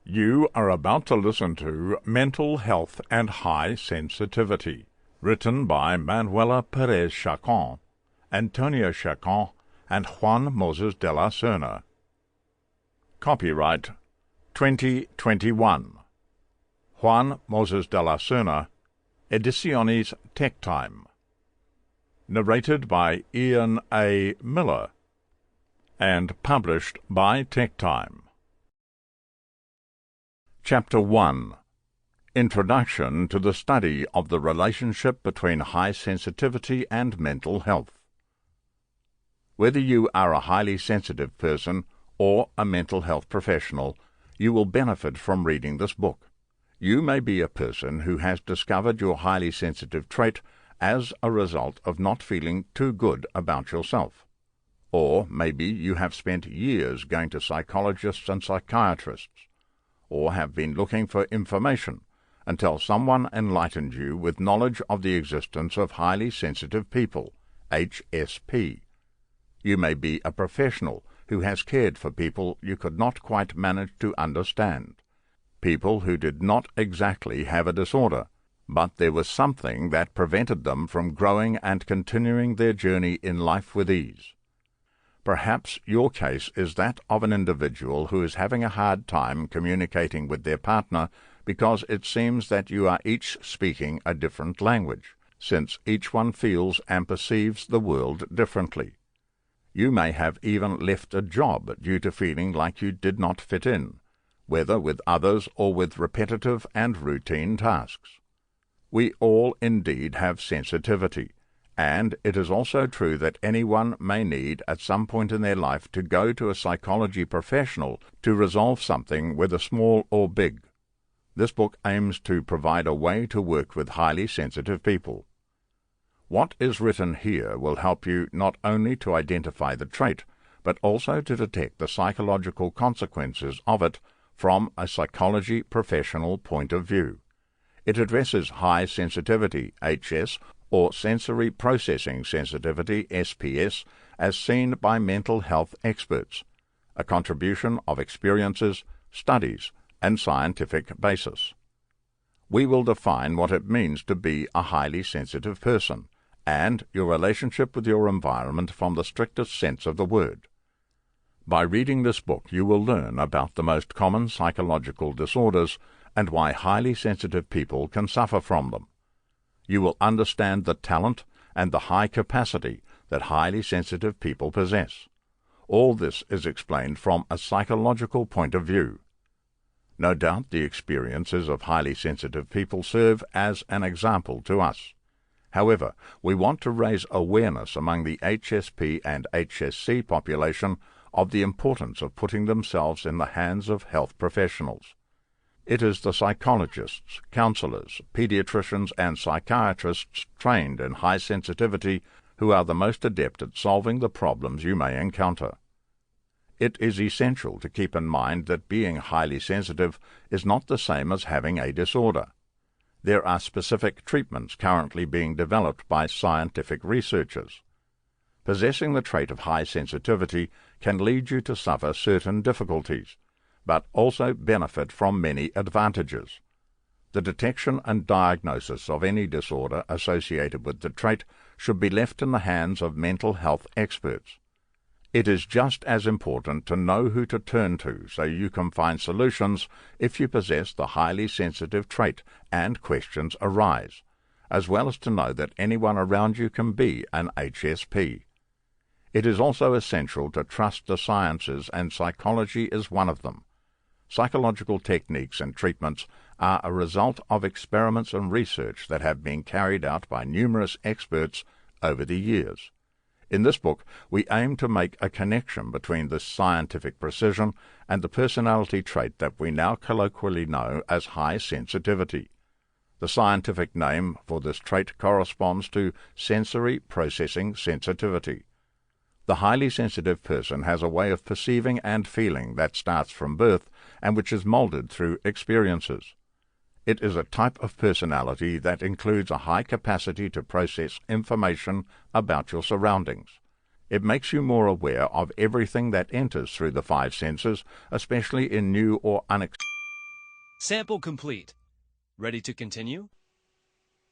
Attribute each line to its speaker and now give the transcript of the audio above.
Speaker 1: You are about to listen to Mental Health and High Sensitivity, written by Manuela Perez Chacón, Antonio Chacón, and Juan Moses de la Serna. Copyright 2021. Juan Moses de la Serna, Ediciones TekTime. Narrated by Ian A. Miller, and published by TekTime. Chapter 1. Introduction to the Study of the Relationship between High Sensitivity and Mental Health. Whether you are a highly sensitive person or a mental health professional, you will benefit from reading this book. You may be a person who has discovered your highly sensitive trait as a result of not feeling too good about yourself. Or maybe you have spent years going to psychologists and psychiatrists, or have been looking for information until someone enlightened you with knowledge of the existence of highly sensitive people, HSP. You may be a professional who has cared for people you could not quite manage to understand, people who did not exactly have a disorder, but there was something that prevented them from growing and continuing their journey in life with ease. Perhaps your case is that of an individual who is having a hard time communicating with their partner because it seems that you are each speaking a different language, since each one feels and perceives the world differently. You may have even left a job due to feeling like you did not fit in, whether with others or with repetitive and routine tasks. We all indeed have sensitivity, and it is also true that anyone may need at some point in their life to go to a psychology professional to resolve something, whether small or big. This book aims to provide a way to work with highly sensitive people. What is written here will help you not only to identify the trait, but also to detect the psychological consequences of it from a psychology professional point of view. It addresses high sensitivity, HS, or sensory processing sensitivity, SPS, as seen by mental health experts, a contribution of experiences, studies, and scientific basis. We will define what it means to be a highly sensitive person, and your relationship with your environment from the strictest sense of the word. By reading this book you will learn about the most common psychological disorders and why highly sensitive people can suffer from them. You will understand the talent and the high capacity that highly sensitive people possess. All this is explained from a psychological point of view. No doubt the experiences of highly sensitive people serve as an example to us. However, we want to raise awareness among the HSP and HSC population of the importance of putting themselves in the hands of health professionals. It is the psychologists, counselors, pediatricians, and psychiatrists trained in high sensitivity who are the most adept at solving the problems you may encounter. It is essential to keep in mind that being highly sensitive is not the same as having a disorder. There are specific treatments currently being developed by scientific researchers. Possessing the trait of high sensitivity can lead you to suffer certain difficulties, but also benefit from many advantages. The detection and diagnosis of any disorder associated with the trait should be left in the hands of mental health experts. It is just as important to know who to turn to so you can find solutions if you possess the highly sensitive trait and questions arise, as well as to know that anyone around you can be an HSP. It is also essential to trust the sciences, and psychology is one of them. Psychological techniques and treatments are a result of experiments and research that have been carried out by numerous experts over the years. In this book, we aim to make a connection between this scientific precision and the personality trait that we now colloquially know as high sensitivity. The scientific name for this trait corresponds to sensory processing sensitivity. The highly sensitive person has a way of perceiving and feeling that starts from birth and which is molded through experiences. It is a type of personality that includes a high capacity to process information about your surroundings. It makes you more aware of everything that enters through the five senses, especially in new or unexpected
Speaker 2: Sample complete. Ready to continue?